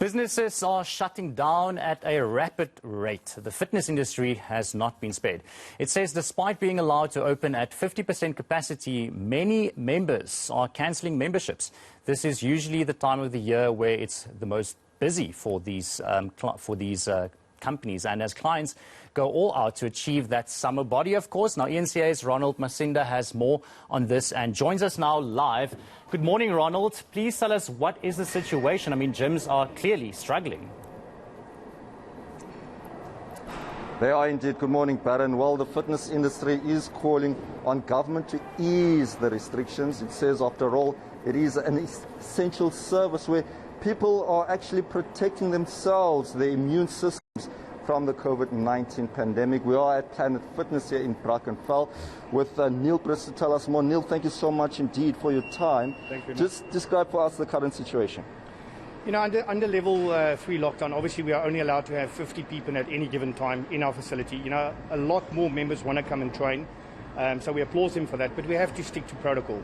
Businesses are shutting down at a rapid rate. The fitness industry has not been spared. It says despite being allowed to open at 50% capacity, many members are cancelling memberships. This is usually the time of the year where it's the most busy for these companies, and as clients go all out to achieve that summer body, of course. Now, eNCA's Ronald Masinda has more on this and joins us now live. Good morning, Ronald. Please tell us, what is the situation? I mean, gyms are clearly struggling. They are indeed. Good morning, Baron. Well, the fitness industry is calling on government to ease the restrictions. It says, after all, it is an essential service where people are actually protecting themselves, their immune systems, from the COVID-19 pandemic. We are at Planet Fitness here in Brackenfell with Neil Brits to tell us more. Neil, thank you so much indeed for your time. Thank you. Just describe for us the current situation. You know, under level 3 lockdown, obviously we are only allowed to have 50 people at any given time in our facility. You know, a lot more members want to come and train, so we applaud them for that, but we have to stick to protocol.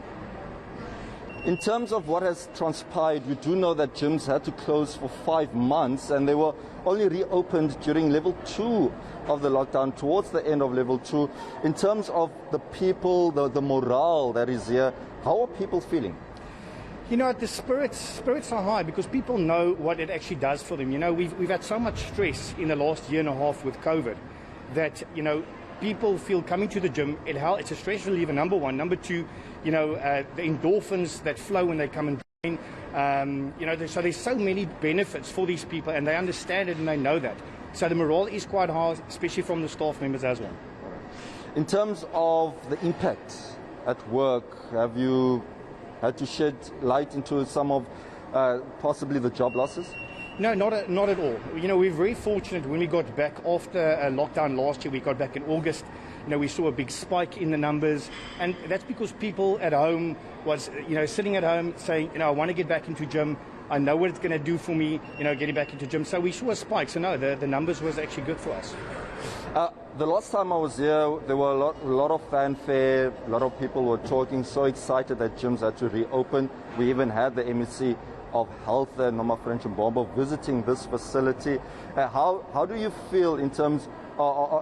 In terms of what has transpired, we do know that gyms had to close for 5 months and they were only reopened during level 2 of the lockdown, towards the end of level 2. In terms of the people, the morale that is here, how are people feeling? You know, the spirits are high because people know what it actually does for them. You know, we've had so much stress in the last year and a half with COVID that, you know, people feel coming to the gym, it's a stress reliever, number one. Number two, you know, the endorphins that flow when they come and train. You know, so there's so many benefits for these people, and they understand it and they know that. So the morale is quite high, especially from the staff members as well. In terms of the impact at work, have you had to shed light into some of possibly the job losses? No, not at all. You know, we're very fortunate when we got back after lockdown last year. We got back in August. You know, we saw a big spike in the numbers, and that's because people at home was, you know, sitting at home saying, you know, I want to get back into gym. I know what it's going to do for me, you know, getting back into gym. So we saw a spike. So no, the numbers was actually good for us. The last time I was here, there were a lot of fanfare. A lot of people were talking, so excited that gyms had to reopen. We even had the MEC of Health, Noma French and Bombo, visiting this facility. How do you feel in terms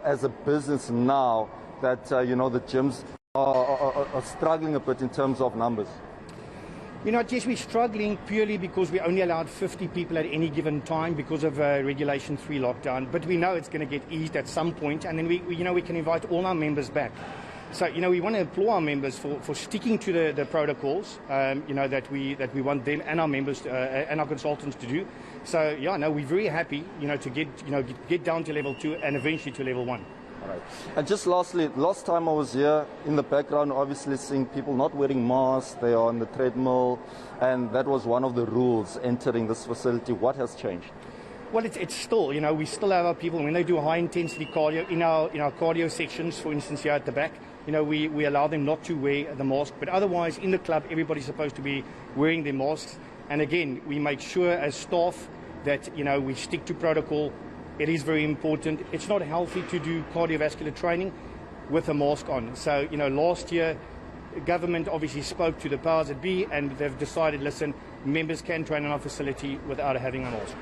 as a business now that you know, the gyms are struggling a bit in terms of numbers? You know, Jess, we're struggling purely because we only allowed 50 people at any given time because of Regulation 3 lockdown. But we know it's going to get eased at some point, and then we can invite all our members back. So, you know, we want to applaud our members for sticking to the protocols, you know, that we want them and our members and our consultants to do. So, yeah, no, we're very happy, you know, to get down to level 2 and eventually to level 1. All right. And just lastly, last time I was here, in the background, obviously seeing people not wearing masks, they are on the treadmill, and that was one of the rules entering this facility. What has changed? Well, it's still, you know, we still have our people, when they do high-intensity cardio, in our cardio sections, for instance, here at the back, you know, we allow them not to wear the mask. But otherwise, in the club, everybody's supposed to be wearing their masks. And again, we make sure as staff that, you know, we stick to protocol. It is very important. It's not healthy to do cardiovascular training with a mask on. So, you know, last year, government obviously spoke to the powers that be, and they've decided, listen, members can train in our facility without having a mask.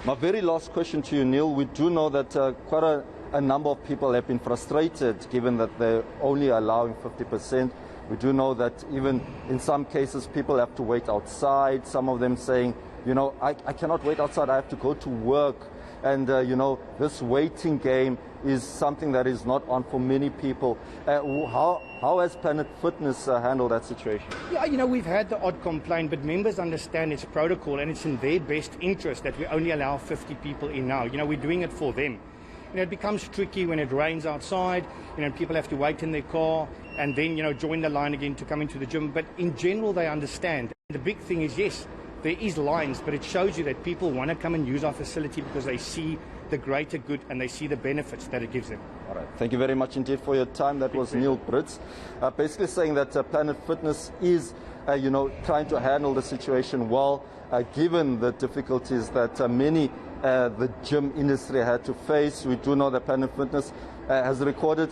My very last question to you, Neil. We do know that quite a number of people have been frustrated given that they're only allowing 50%. We do know that even in some cases people have to wait outside, some of them saying, you know, I cannot wait outside, I have to go to work. And, you know, this waiting game is something that is not on for many people. How has Planet Fitness handled that situation? Yeah, you know, we've had the odd complaint, but members understand it's protocol and it's in their best interest that we only allow 50 people in now. You know, we're doing it for them. You know, it becomes tricky when it rains outside, you know, people have to wait in their car and then, you know, join the line again to come into the gym. But in general, they understand. The big thing is, yes, there is lines, but it shows you that people want to come and use our facility because they see the greater good and they see the benefits that it gives them. All right. Thank you very much indeed for your time. That was Neil Brits, basically saying that Planet Fitness is, you know, trying to handle the situation well, given the difficulties that many the gym industry had to face. We do know that Planet Fitness has recorded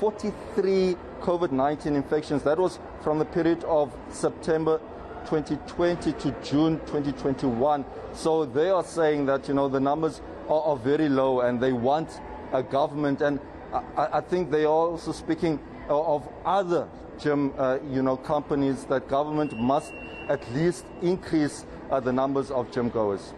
43 COVID-19 infections. That was from the period of September 2020 to June 2021. So they are saying that, the numbers are very low and they want a government. And I think they are also speaking of other gym, companies, that government must at least increase the numbers of gym goers.